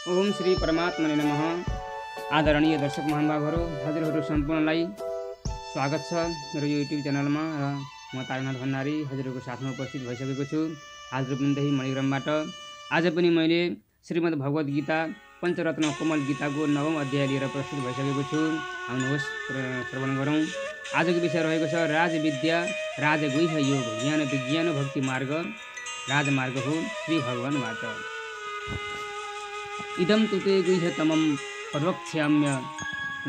ओम श्री परमात्मने नमः। आदरणीय दर्शक महानुभावहरू, हजुरहरू सम्पूर्णलाई स्वागत छ मेरो युट्युब च्यानलमा र म तारनाथ भण्डारी हजुरहरूको साथमा उपस्थित भइसकेको छु आज रूपन्देही मणिग्रामबाट। आज पनि मैले श्रीमद् भगवत गीता पञ्चरत्न कोमल गीताको 9औं अध्याय लिएर प्रस्तुत भइसकेको छु। आउनुहोस् श्रवण गरौँ। आजको विषय रहेको छ राजविद्या राजगुह्य योग ज्ञान विज्ञान भक्ति मार्ग राजमार्ग हो श्री भगवानबाट। इदं तु ते गुह्यतमं पदवक्ष्याम्य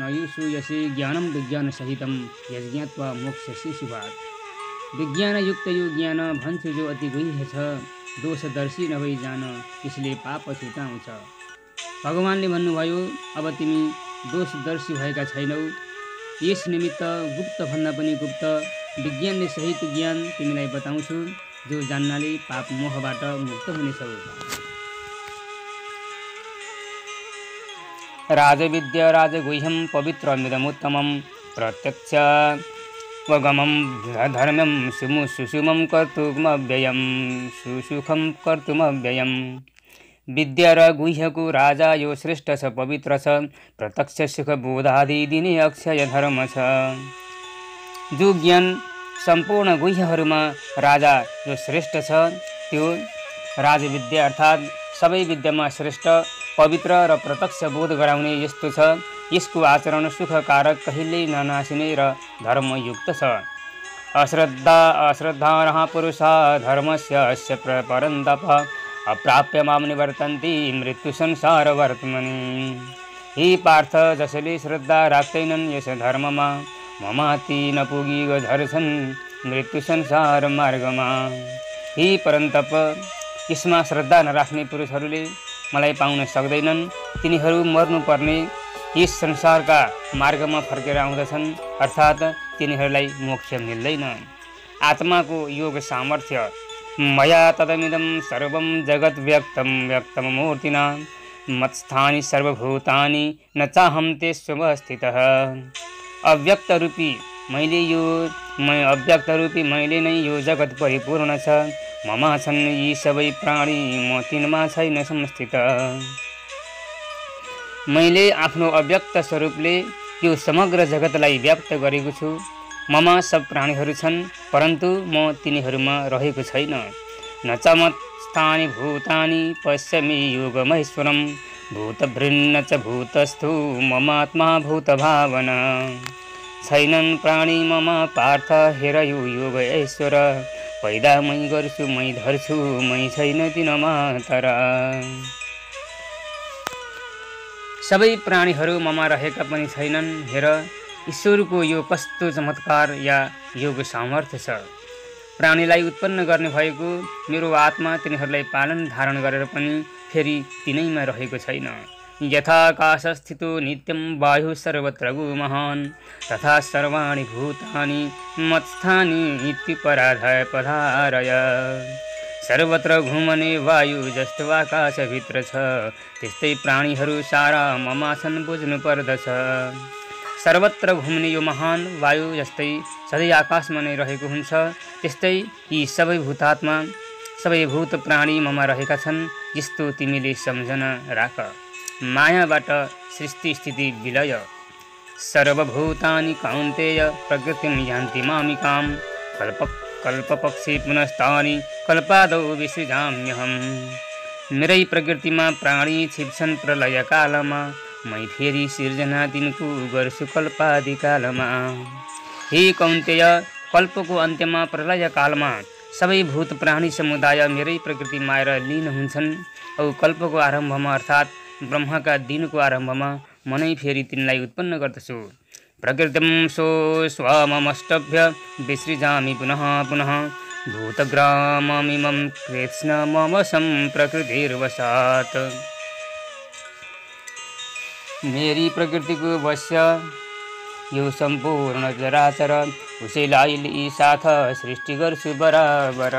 न यूयसे ज्ञानं विज्ञान सहितं यज्ञात्वा मोक्ष्यसि शुभात्। विज्ञानयुक्त यो ज्ञान भन्छु जो अति गुह्य छ, दोषदर्शी नभई जान त्यसले पाप छुटाउँछ। भगवानले भन्नुभयो, अब तिमी दोषदर्शी भएका छैनौ, यस निमित्त गुप्त भन्दा पनि गुप्त विज्ञानले सहित ज्ञान तिमीलाई बताउँछु, जो जान्नाले पाप मोहबाट मुक्त हुनेछौ। राजविद्या राजगुह्यं पवित्रमिदमुत्तमं प्रत्यक्षवगमं धर्म्यं सुषुमं कर्तुमव्ययं सुसुखं कर्तुमव्ययं। विद्या र गुह्यको राजा यो श्रेष्ठ छ, पवित्र छ, प्रत्यक्ष सुख बोधादि दिने अक्षय धर्म छ। जो ज्ञान सम्पूर्ण गुह्यहरूमा राजा जो श्रेष्ठ छ, त्यो राजविद्या अर्थात् सबै विद्यामा श्रेष्ठ पवित्र र प्रत्यक्ष बोध गराउने यस्तो छ। यसको आचरण सुखकारक, कहिल्यै ननासिने र धर्मयुक्त छ। अश्रद्धानः पुरुषा धर्मस्य अस्य परन्तप अप्राप्य मां निवर्तन्ति मृत्यु संसार वर्तमनि। हे पार्थ, जसले श्रद्धा राख्दैनन् यस धर्ममा ममाति नपुगी झर्छन् मृत्यु संसार मार्गमा। हे परन्तप, यसमा श्रद्धा नराख्ने पुरुषहरूले मलाई पाउन सक्दैनन्। तिनीहरू मर्नुपर्ने यस संसारका मार्गमा फर्केर आउँदछन्, अर्थात् तिनीहरूलाई मोक्ष मिल्दैन। आत्माको योग सामर्थ्य मया तदमिदं सर्वं जगत् व्यक्तं मूर्तिना मत्स्थानि सर्वभूतानि न चाहं तेष्वस्थितः। अव्यक्त रूपी मैले नै यो जगत परिपूर्ण छ। ममा छन् यी सबै प्राणी, म तिनमा छैन संस्थित। मैले आफ्नो अव्यक्त स्वरूपले यो समग्र जगतलाई व्याप्त गरेको छु। ममा सब प्राणीहरू छन्, परन्तु म तिनीहरूमा रहेको छैन। न च मत्स्थानि भूतानि पश्यमि योगमैश्वरं भूतभृन्न च भूतस्थो ममात्मा भूतभावना। छैनन् प्राणी मम पार्थ हेरयु योग ऐश्वर पैदा मै गर्छु मै धर्छु मै छैन तिनमा तर। सबै प्राणीहरू ममा रहेका पनि छैनन्। हेर, ईश्वरको यो कस्तो चमत्कार या योग सामर्थ्य छ। प्राणीलाई उत्पन्न गर्ने भएको मेरो आत्मा तिनीहरूलाई पालन धारण गरेर पनि फेरि तिनैमा रहेको छैन। यथाकाशस्थितो नित्यं वायुः सर्वत्र गुमहान् तथा सर्वाणि भूतानि मत्स्थानि इत्युपराधाय पधारय। सर्वत्र घुमने वायु जस्तो आकाशभित्र छ, त्यस्तै प्राणीहरू सारा ममा छन् बुझ्नु पर्दछ। सर्वत्र घुम्ने यो महान वायु जस्तै सधैँ आकाशमा नै रहेको हुन्छ, त्यस्तै यी सबै भूतात्मा सबै भूत प्राणी ममा रहेका छन्। यस्तो तिमीले सम्झन राख। मायाबाट सृष्टि स्थिति विलय सर्वभूतानि कौन्तेय प्रकृतिं यान्ति मामिकां कल्पपक्षे पुनस्तानि कल्पादौ विसृजाम्यहम्। मेरै प्रकृतिमा प्राणी छिप्छन् प्रलय कालमा, मै फेरि सिर्जना तिनको गर्छु कल्पादि कालमा। हे कौन्तेय, कल्पको अन्त्यमा प्रलय कालमा सबै भूत प्राणी समुदाय मेरै प्रकृतिमा आएर लीन हुन्छन्। औ कल्पको आरम्भमा अर्थात् ब्रह्मका दिनको आरम्भमा म नै फेरि तिनलाई उत्पन्न गर्दछु। प्रकृतिं स्वममष्टभ्य विसृजामि पुनः पुनः भूतग्राममिमं कृष्ण मम प्रकृतिर्वशात्। मेरी प्रकृतिको वश्य यो सम्पूर्ण चराचर, उसैलाई साथ सृष्टि गर्छु बराबर।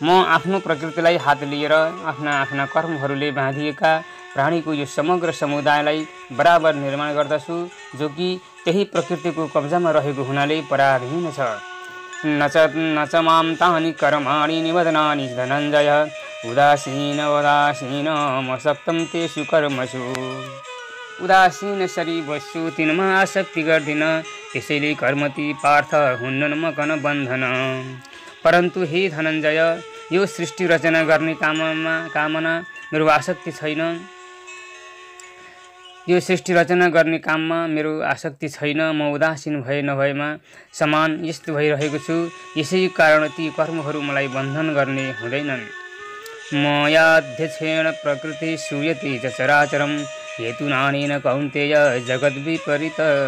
म आफ्नो प्रकृतिलाई हात लिएर आफ्ना कर्महरूले बाँधिएका प्राणीको यो समग्र समुदायलाई बराबर निर्माण गर्दछु, जो कि त्यही प्रकृतिको कब्जामा रहेको हुनाले पराधीन छ। न च मां तानि कर्माणि निबध्नानि धनञ्जय उदासीनमसक्तं तेषु कर्मसु। उदासीन सरी बस्छु तिनमा आसक्ति गर्दिन, त्यसैले कर्मती पार्थ हुन्नन् मकन बन्धन। परन्तु हे धनञ्जय, यो सृष्टि रचना गर्ने कामना मेरो आसक्ति छैन। यो सृष्टि रचना गर्ने काममा मेरो आसक्ति छैन। म उदासीन भए नभएमा समान यस्तो भइरहेको छु। यसै कारण ती कर्महरू मलाई बन्धन गर्ने हुँदैनन्। मयाध्यक्षेण प्रकृति सूयते च चराचरम्, हेतुनानेन कौन्तेय जगद्विपरिवर्तति।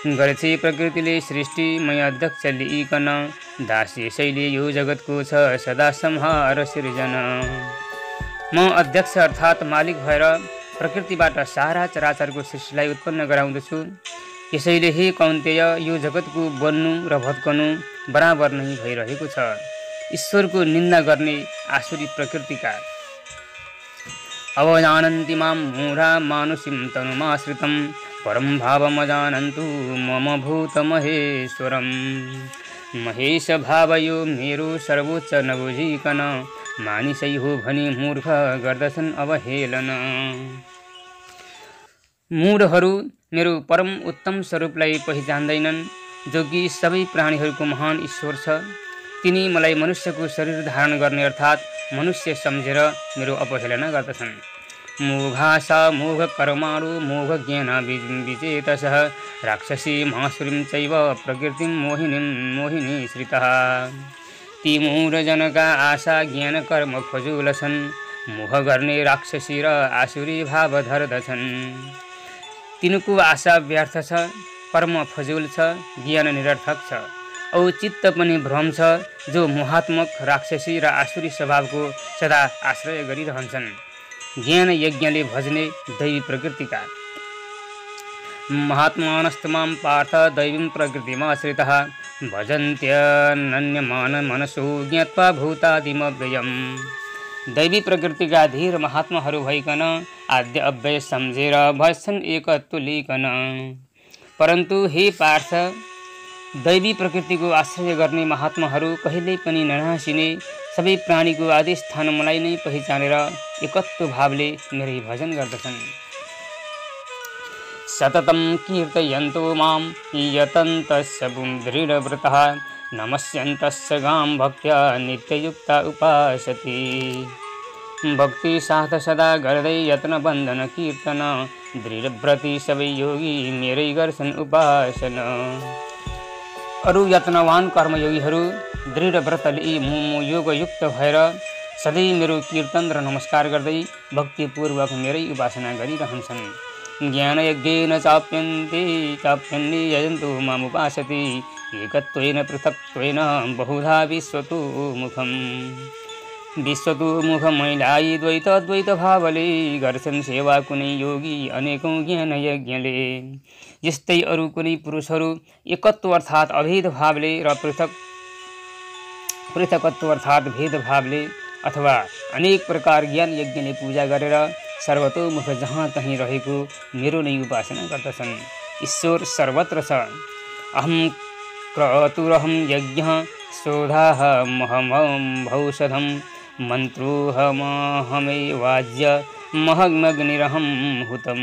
गर्छे प्रकृतिले सृष्टि मै अध्यक्ष लिइकन, दास्य शैली यो जगतको छ सदा संहार सिर्जन। म अध्यक्ष अर्थात् मालिक भएर प्रकृतिबाट सारा चराचरको सृष्टिलाई उत्पन्न गराउँदछु। यसैले हे कौन्तेय, यो जगतको बन्नु र भत्कनु बराबर नै भइरहेको छ। ईश्वरको निन्दा गर्ने आसुरी प्रकृतिका अवजानन्ति मां मूढा मानुषीं तनुमाश्रितं, परं भावमजानन्तु मम भूतमहेश्वरम्। महेश भावयो मेरो सर्वोच्च नबुझिकन, मानिसै हो भनी मूर्ख गर्दछन् अवहेलन। मूढहरू मेरो परम उत्तम स्वरूपलाई पहिचान्दैनन्, जो कि सबै प्राणीहरूको महान ईश्वर छ। तिनी मलाई मनुष्यको शरीर धारण गर्ने अर्थात् मनुष्य सम्झेर मेरो अपहेलना गर्दछन्। मोघासा मोघ कर्माणु मोघ ज्ञान विचेतसः, राक्षसी मासुरीं चैव प्रकृतिं मोहिनी श्रितः। ती मूढजनका आशा ज्ञान कर्म फजुल छन्, मोह गर्ने राक्षसी र आसुरी भाव धर्दछन्। तिनको आशा व्यर्थ छ, कर्म फजुल छ, ज्ञान निरर्थक छ, औ चित्त पनि भ्रम छ, जो मोहात्मक राक्षसी र आसुरी स्वभावको सदा आश्रय गरिरहन्छन्। ज्ञान यज्ञले भजने दैवी प्रकृतिका महात्मानस्तमां पार्थ दैवीं प्रकृतिमाश्रितः, भजन्त्यनन्यमान मनसो ज्ञात्वा भूतादिमव्ययम्। दैवी प्रकृतिका धीर महात्माहरू भइकन आद्य अव्यय सम्झेर भजछन् एकत्व लिइकन। परन्तु हे पार्थ, दैवी प्रकृतिको आश्रय गर्ने महात्माहरू कहिल्यै पनि ननासिने सबै प्राणीको आदि स्थान मलाई नै पहिचानेर एकत्व भावले मेरै भजन गर्दछन्। सततं कीर्तयन्तो मां यतन्तस्य दृढव्रतः, नमस्यन्तस्य गां भक्त्या नित्ययुक्ता उपासति। भक्ति साथ सदा गर्दै यत्न बन्धन कीर्तन, दृढव्रती सबै योगी मेरै गर्छन् उपासन। अरू यत्नवान कर्मयोगीहरू दृढ व्रत लिई योगयुक्त भएर सधैँ मेरो कीर्तन र नमस्कार गर्दै भक्तिपूर्वक मेरै उपासना गरिरहन्छन्। ज्ञान यज्ञेन चाप्यन्ने यजन्तु मामुपासति, एकत्वेन पृथक्त्वेन बहुधा विश्वतो मुखमैलाई द्वैत भावले, गर्छन् सेवा कुनै योगी अनेकौं ज्ञान यज्ञले। यस्तै अरू कुनै पुरुषहरू एकत्व अर्थात् अभेद भावले र पृथकत्व अर्थात् भेद भावले अथवा अनेक प्रकार ज्ञान यज्ञले पूजा गरेर सर्वतोमुख जहाँ तहीँ रहेको मेरो नै उपासना गर्दछन्। ईश्वर सर्वत्र छ। अहं क्रतुरहं यज्ञः सोधाहमहमभौषधं, मन्त्रोऽहमहमेवाज्य महग्मग्निरहं हुतं।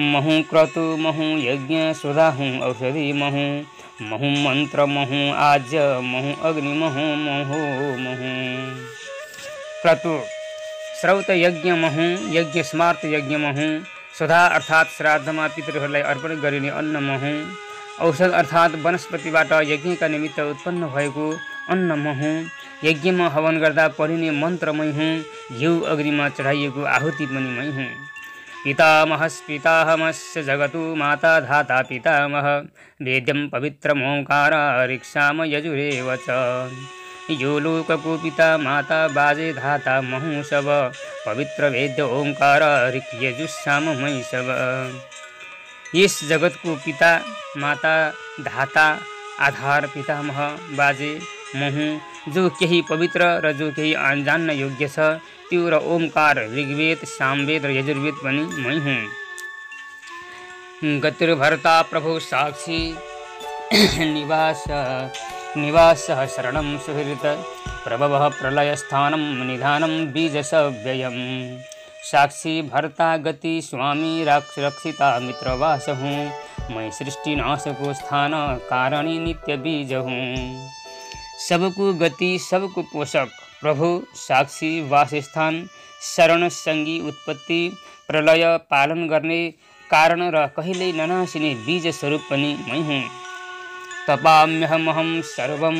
महु क्रतु महु यज्ञ सोधाहूँ औषधि महु, महु मंत्र महु आज्य महु अग्नि महु महु। क्रतु श्रौत यज्ञ महु, यज्ञ स्मार्त यज्ञ महु, सोधा अर्थात् श्राद्धमा पितृहरूलाई अर्पण गरिने अन्न महु, औषध अर्थात् वनस्पतिबाट यज्ञका निमित्त उत्पन्न भएको अन्न महु, यज्ञमा हवन गर्दा पढिने मन्त्र मै हुँ, घिउ अग्निमा चढाइएको आहुति पनि मै हुँ। पितामहस्य जगतु माता धाता पितामह, वेद्यं पवित्रमोङ्कार ऋक्षाम यजुरेव च। यो लोकको पिता माता बाजे धाता महु सब, पवित्र वेद्य ओंकार ऋक् यजुस्साम मै सब। यस जगतको पिता माता धाता आधार पितामह बाजे महु, जो केही पवित्र र जो केही जान्न योग्य छ, त्यो र ओमकार ऋग्वेद सामवेद र यजुर्वेद पनि मै हुँ। गतिर्भर्ता प्रभु साक्षी निवास निवासः शरणं सुहृत् प्रभवः प्रलयस्थानं निधानं बीजसव्ययम् साक्षी भर्ता गति स्वामी रक्षिता मित्रवास हूँ मैं सृष्टि नाश को स्थान कारणी नित्य बीज हूँ सबको गति सबको पोषक प्रभु साक्षी वासस्थान शरण संगी उत्पत्ति प्रलय पालन गर्ने कारण र कहिल्यै ननासिने बीज स्वरूप पनि मै हुँ तपाम्यहमहं सर्वं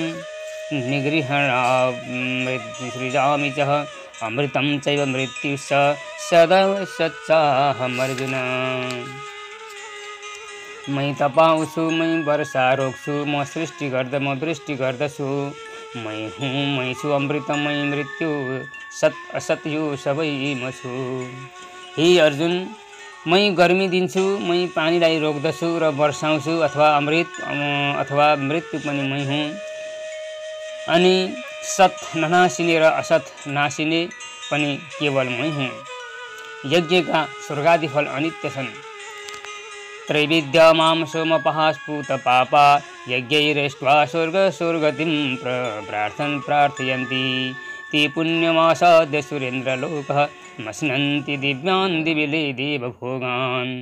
निगृह्णामृतसृजामि च अमृतं चैव मृत्युश्च सदा सच्चाहमर्जुन मै तपाउँछु मै वर्षा रोक्छु म सृष्टि गर्दा म वृष्टि गर्दछु मै हुँ मै छु अमृत मै मृत्यु सत असत यो सबै म छु हे अर्जुन मै गर्मी दिन्छु मै पानीलाई रोक्दछु र वर्षाउँछु अथवा अमृत अथवा मृत्यु पनि मै हुँ अनि सत ननासिने र असत नासिने पनि केवल मै हुँ यज्ञका स्वर्गादि फल अनित्य छन् त्रैविद्या मां सोमपः स्फुत पापा यज्ञैरेष्ट्वा स्वर्गतिं प्रार्थयन्ति ते पुण्यमासाद्य सुरेन्द्रलोकः मश्नन्ति दिव्यान् दिविले देवभोगान्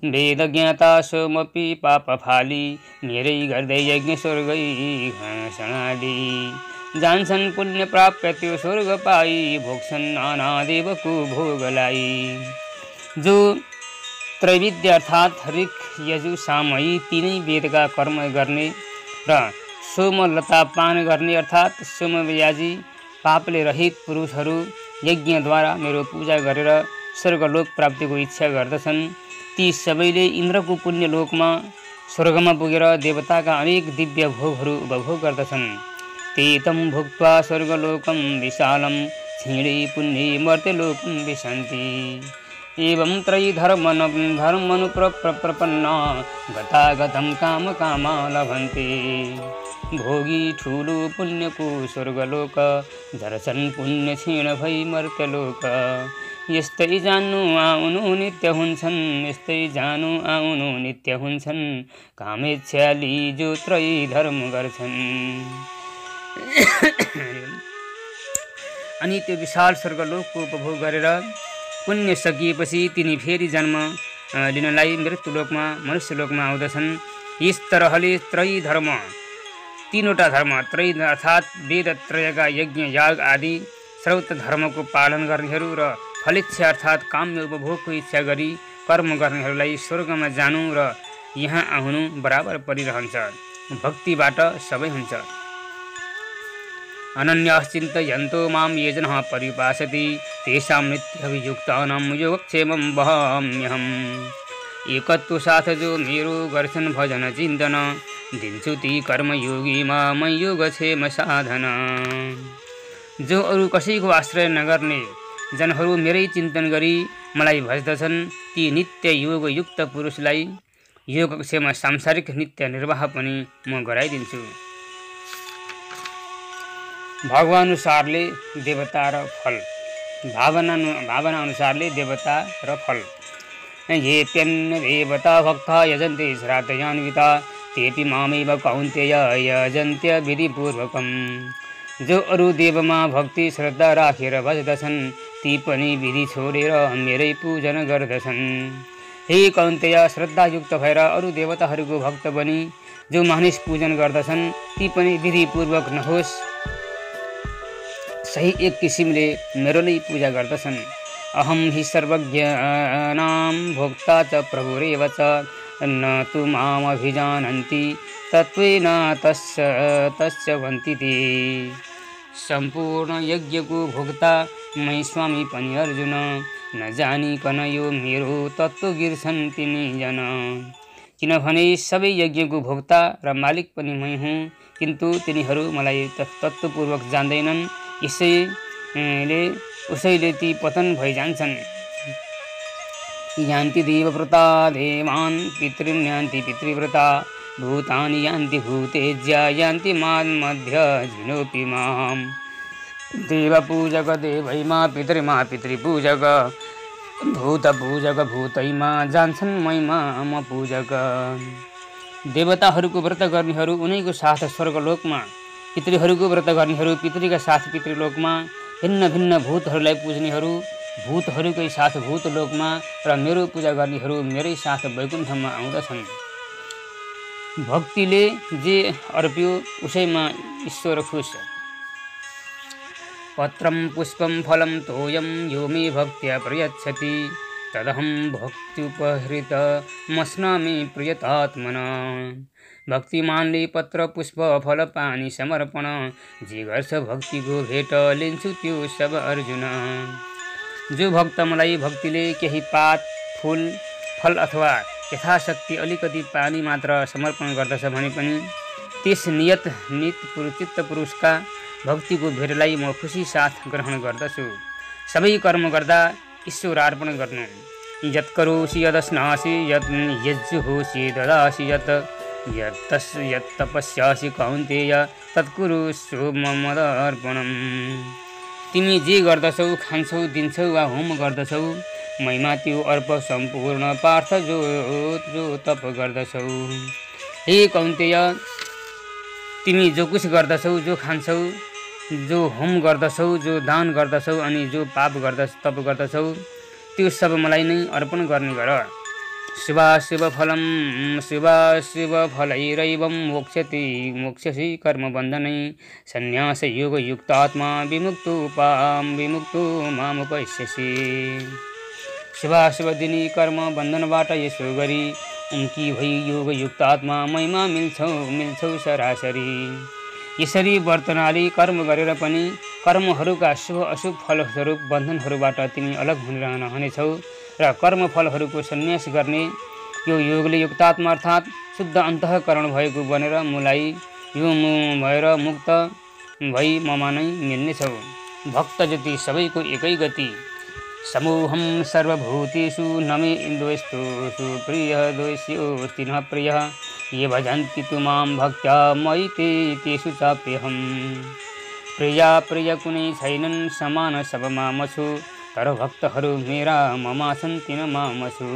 वेदज्ञाता सोमपि पापफाली मेरै गर्दै यज्ञ स्वर्गै घषणाली जान्छन् पुण्य प्राप्य त्यो स्वर्ग पाई भोग्छन् नाना देवको भोगलाई जो त्रैविद्य अर्थात् ऋक यजु सामयी तीनै वेदका कर्म गर्ने र सोमलता पान गर्ने अर्थात् सोमयाजी पापले रहित पुरुषहरू यज्ञद्वारा मेरो पूजा गरेर स्वर्गलोक प्राप्तिको इच्छा गर्दछन् ती सबैले इन्द्रको पुण्यलोकमा स्वर्गमा पुगेर देवताका अनेक दिव्य भोगहरू उपभोग गर्दछन् ते तं भुक्त्वा स्वर्गलोकं विशालं क्षीणे पुण्ये मर्त्यलोकं विशन्ति एवं त्रयीधर्मनुप्रपन्ना गतागतं कामकामा लभन्ते भोगी ठुलो पुण्यको स्वर्गलोक दर्शन पुण्य क्षीण भई मर्त्यलोक यस्तै जानु आउनु नित्य हुन्छन् यस्तै जानु आउनु नित्य हुन्छन् कामेच्छाली जो त्रयी धर्म गर्छन् अनि त्यो विशाल स्वर्गलोकको उपभोग गरेर पुण्य सकिएपछि तिनी फेरि जन्म लिनलाई मृत्युलोकमा मनुष्यलोकमा आउँदछन् यस तरहले त्रयी धर्म तीनवटा धर्म त्रयी अर्थात् वेद त्रयका यज्ञ याग आदि सर्वत्र धर्मको पालन गर्नेहरू र फलेच्छा अर्थात् काम्य उपभोगको इच्छा गरी कर्म गर्नेहरूलाई स्वर्गमा जानु र यहाँ आउनु बराबर परिरहन्छ भक्तिबाट सबै हुन्छ अनन्याश्चिन्तयन्तो मां ये जनः परिपासति तेषां नित्यभियुक्तानां योगक्षेमं वहाम्यहम् एकत्व साथ जो मेरो गर्छन् भजन चिन्तन दिन्छु ती कर्मयोगीमा म योगक्षेम साधन जो अरू कसैको आश्रय नगर्ने जनहरू मेरै चिन्तन गरी मलाई भज्दछन् ती नित्य योगयुक्त पुरुषलाई योगक्षेम सांसारिक नित्य निर्वाह पनि म गराइदिन्छु भावानुसारले देवता र फल भावना अनुसारले देवता र फल ये प्यन्न देवता भक्ता यजन्ते श्राद्धयान्विता तेपि मामेव कौन्तेय यजन्त्य विधिपूर्वकं जो अरू देवमा भक्ति श्रद्धा राखेर भज्दछन् ती पनि विधि छोडेर मेरै पूजन गर्दछन् हे कौन्तेय श्रद्धायुक्त भएर अरू देवताहरूको भक्त बनी जो मानिस पूजन गर्दछन् ती पनि विधिपूर्वक नहोस् सही एक किसिमले मेरो नै पूजा गर्दछन् अहम हि सर्वज्ञानां भोक्ता च प्रभुरेव च न तु मामभिजानन्ति तत्त्वेन तस्य वन्ति ते सम्पूर्ण यज्ञको भोक्ता मै स्वामी पनि अर्जुन नजानिकन यो मेरो तत्त्व गिर्छन् तिनीजना किनभने सबै यज्ञको भोक्ता र मालिक पनि मै हुँ किन्तु तिनीहरू मलाई तत्त्वपूर्वक जान्दैनन् उसैले ती पतन भइजान्छन् यान्ति देवव्रता देवान् पितॄन् यान्ति पितृव्रता भूतानि यान्ति भूतेज्या यान्ति मान्मध्य जिनोऽपि माम् देवपूजक देवैमा पितृमा पितृपूजक भूतपूजक भूतैमा जान्छन् मैमा म पूजक देवताहरूको व्रत गर्नेहरू उनैको साथ स्वर्गलोकमा, पितृहरूको व्रत गर्नेहरू पितृका साथ पितृलोकमा, भिन्न भिन्न भूतहरूलाई पुज्नेहरू भूतहरूकै साथ भूतलोकमा र मेरो पूजा गर्नेहरू मेरै साथ वैकुण्ठमा आउँदछन्। भक्तिले जे अर्प्यो उसैमा ईश्वर खुश। पत्रम पुष्पम फलम तोयम यो मे भक्त्या प्रयच्छति तदहं भक्त्युपहृत मस्नामि प्रियतात्मना। भक्तिमानले पत्र पुष्प फल पानी समर्पण जे गर्छ भक्तिको भेट लिन्छु त्यो सब अर्जुन। जो भक्त मलाई भक्तिले केही पात फूल फल अथवा यथाशक्ति अलिकति पानी मात्र समर्पण गर्दछ भने पनि त्यस चित्त पुरुषका भक्तिको भेटलाई म खुसी साथ ग्रहण गर्दछु। सबै कर्म गर्दा ईश्वर अर्पण गर्नु। यत् करोसि यदस्नासि यत् यज्जुहोसि ददासि यत् तपस्यासि कौन्तेय तत्कुरुष्व ममदर्पणम्। तिमी जे गर्दछौ खान्छौ दिन्छौ वा होम गर्दछौ मैमा त्यो अर्प सम्पूर्ण पार्थ जो तप गर्दछौ। हे कौन्तेय तिमी जो कुछ गर्दछौ जो खान्छौ जो होम गर्दछौ जो दान गर्दछौ अनि जो तप गर्दछौ त्यो सब मलाई नै अर्पण गर्ने गर। शिवाशिव फलैरैवं मोक्ष्यसि कर्मबन्धनै सन्न्यास योगयुक्तात्मा विमुक्तो मामुपैष्यसि। शिवाशिव दिनी कर्म बन्धनबाट यसो गरी उम्की भई योगयुक्त आत्मा महिमा मिल्छौ सरासरी। यसरी वर्तनाली कर्म गरेर पनि कर्महरूका शुभ अशुभ फलस्वरूप बन्धनहरूबाट तिमी अलग रहनेछौ र कर्मफलहरूको सन्यास गर्ने यो योगले युक्तात्मा अर्थात् शुद्ध अन्तःकरण भएको बनेर मलाई यो भएर मुक्त भई ममा नै मिल्नेछौ। भक्त जति सबैको एकै गति। समूहं सर्वभूतेषु न मे द्वेष्टोषु प्रियः द्वेष्यो तिनः प्रियः ये भजन्ति तु मां भक्त्या मयि तेषु चाप्यहम्। प्रिय कुनै छैनन् समान सब मामछु तर भक्तहरू मेरा ममा छन् तिन मामछु।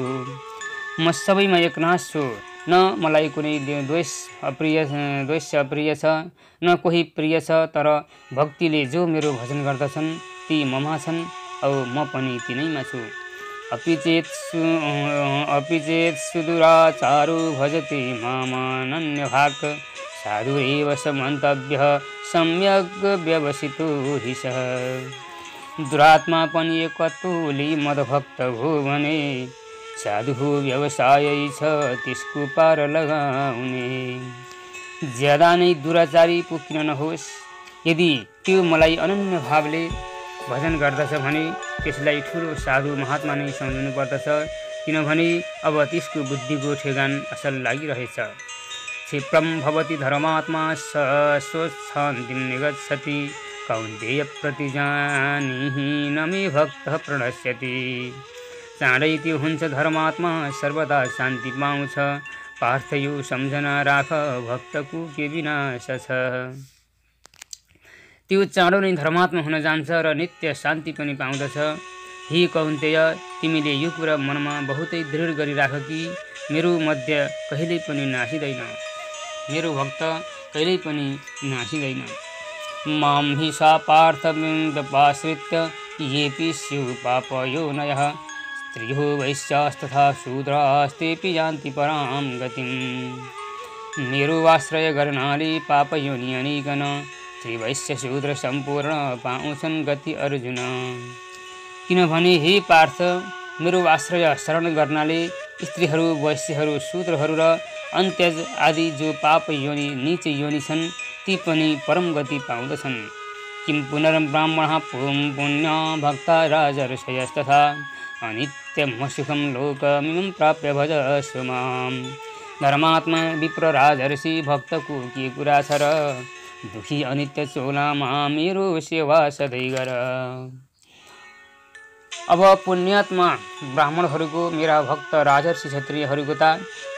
म सबैमा एकनाथ छु न मलाई कुनै द्वेष अप्रिय छ न कोही प्रिय छ तर भक्तिले जो मेरो भजन गर्दछन् ती ममा छन् औ म पनि तिनैमा छु। अपि चेत सुदुराचारो भजति मामनन्यभाक् साधुरेव समन्तव्यः सम्यग् व्यवसितो हि सः। दुरात्मा पनि कतोली मदभक्त हो भने साधु व्यवसाय छ त्यसको पार लगाउने। ज्यादा नै दुराचारी पो किन नहोस् यदि त्यो मलाई अनन्य भावले भजन गर्दछ भने त्यसलाई ठुलो साधु महात्मा नै सम्झनु पर्दछ किनभने अब त्यसको बुद्धिको ठेगान असल लागिरहेछ। क्षिप्रं भवति धर्मात्मा स्वच्छान्तिं निगच्छति कौन्तेय प्रतिजानीहि न मे भक्तः प्रणश्यति। चाँडै त्यो हुन्छ धर्मात्मा सर्वदा शान्ति पाउँछ पार्थ यो सम्झना राख भक्तको के विनाश छ। त्यो चाँडो नै धर्मात्मा हुन जान्छ र नित्य शान्ति पनि पाउँदछ। हे कौन्तेय तिमीले यो कुरा मनमा बहुतै दृढ गरिराख कि मेरो मध्य कहिल्यै पनि नासिँदैन, मेरो भक्त कहिल्यै पनि नासिँदैन। मां हि सा पार्थमिन्दपाश्रित्य येऽपि स्युः पापयोनयः स्त्रियो वैश्यास्तथा शूद्रास्तेऽपि यान्ति परां गतिम्। मेरो आश्रय गर्नाले पापयोनि अनेकन स्त्रीवैश्य शूद्र सम्पूर्ण पाउँछन् गति अर्जुन। किनभने हे पार्थ मेरो आश्रय शरण गर्नाले स्त्रीहरू वैश्यहरू शूद्रहरू र अन्त्यज आदि जो पाप योनि नीच योनि छन् ती पनि परम गति पाउँदछन्। किं पुनर्ब्राह्मणः पुण्य भक्ता राजर्षयस्तथा अनित्यमसुखं लोकमिमं प्राप्य भजस्व माम्। धर्मात्मा विप्र राजर्षि भक्तको के कुरा छ र दुखी अनित्य चोलामा मेरो सेवा सधैँ गर। अब पुण्यात्मा ब्राह्मणहरूको मेरा भक्त राजर्षि क्षत्रियहरूको त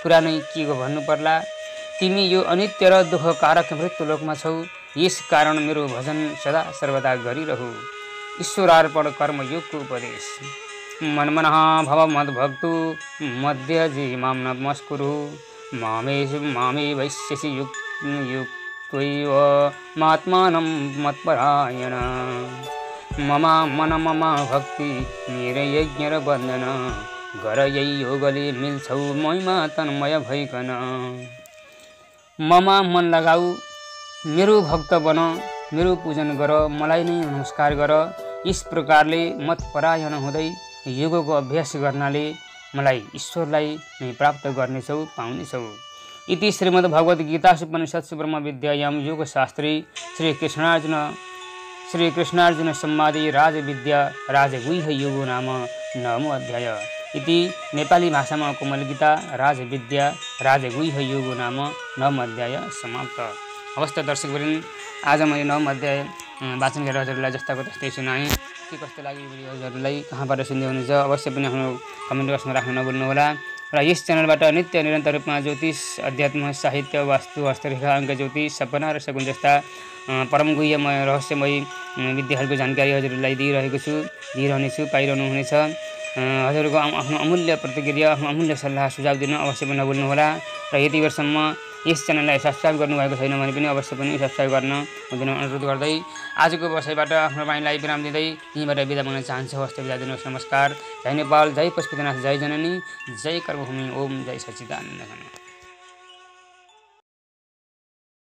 कुरा नै के भन्नु पर्ला। तिमी यो अनित्य र दुःखकारक मृत्युलोकमा छौ यस कारण मेरो भजन सदा सर्वदा गरिरहु। ईश्वरार्पण कर्मयोगको उपदेश। मनमनः भव मद्भक्तो मध्यजी मां नमस्कुरु मामे वैश्यसि युक्तैव महात्मानं मत्परायण मम भक्ति मेरो यज्ञ र बन्धन गर यही योगले मिल्छौ महिमा तन्मय भइकन ममा मन लगाऊ मेरो भक्त बन मेरो पूजन गर मलाई नै नमस्कार गर यस प्रकारले मत परायण हुँदै योगको अभ्यास गर्नाले मलाई ईश्वरलाई नै प्राप्त गर्नेछौ पाउनेछौ। इति श्रीमद् भगवद गीतासु उपनिषत्सु ब्रह्म विद्यायां योगशास्त्रे श्री कृष्णार्जुन संवादे राजविद्या राजगुह्य योगो नाम 9मो अध्याय। इति नेपाली भाषामा कोमल गीता राजविद्या राजगुह्य योगो नाम 9मो अध्याय समाप्त। अवस्था दर्शकवृन्द, आज मैले 9मो अध्याय वाचन गरेर हजुरलाई जस्ताको तस्तै सुनाएँ। के कस्तो लाग्यो भिडियो हजुरलाई, कहाँबाट सुन्दै हुनुहुन्छ अवश्य पनि आफ्नो कमेन्ट बक्समा राख्न नभुल्नुहोला। र यस च्यानलबाट नित्य निरन्तर रूपमा ज्योतिष, अध्यात्म, साहित्य, वास्तु, हस्तरेखा, अङ्क ज्योतिष, सपना र शकुन जस्ता परम गुह्यमय रहस्यमय विद्याहरूको जानकारी हजुरलाई दिइरहनेछु, पाइरहनुहुनेछ। हजुरको आफ्नो अमूल्य प्रतिक्रिया, आफ्नो अमूल्य सल्लाह सुझाव दिन अवश्य पनि नभुल्नुहोला। र यति बेरसम्म यस च्यानललाई सब्सक्राइब गर्नुभएको छैन भने पनि अवश्य पनि सब्सक्राइब गर्न हुँदैन अनुरोध गर्दै आजको बसाइबाट आफ्नो वाणीलाई विराम दिँदै यहीँबाट बिदा माग्न चाहन्छु। हस्त बिदा दिनुहोस्। नमस्कार। जय नेपाल, जय पशुपतिनाथ, जय जननी, जय कर्मभूमि, ओम जय सच्चिदानन्द।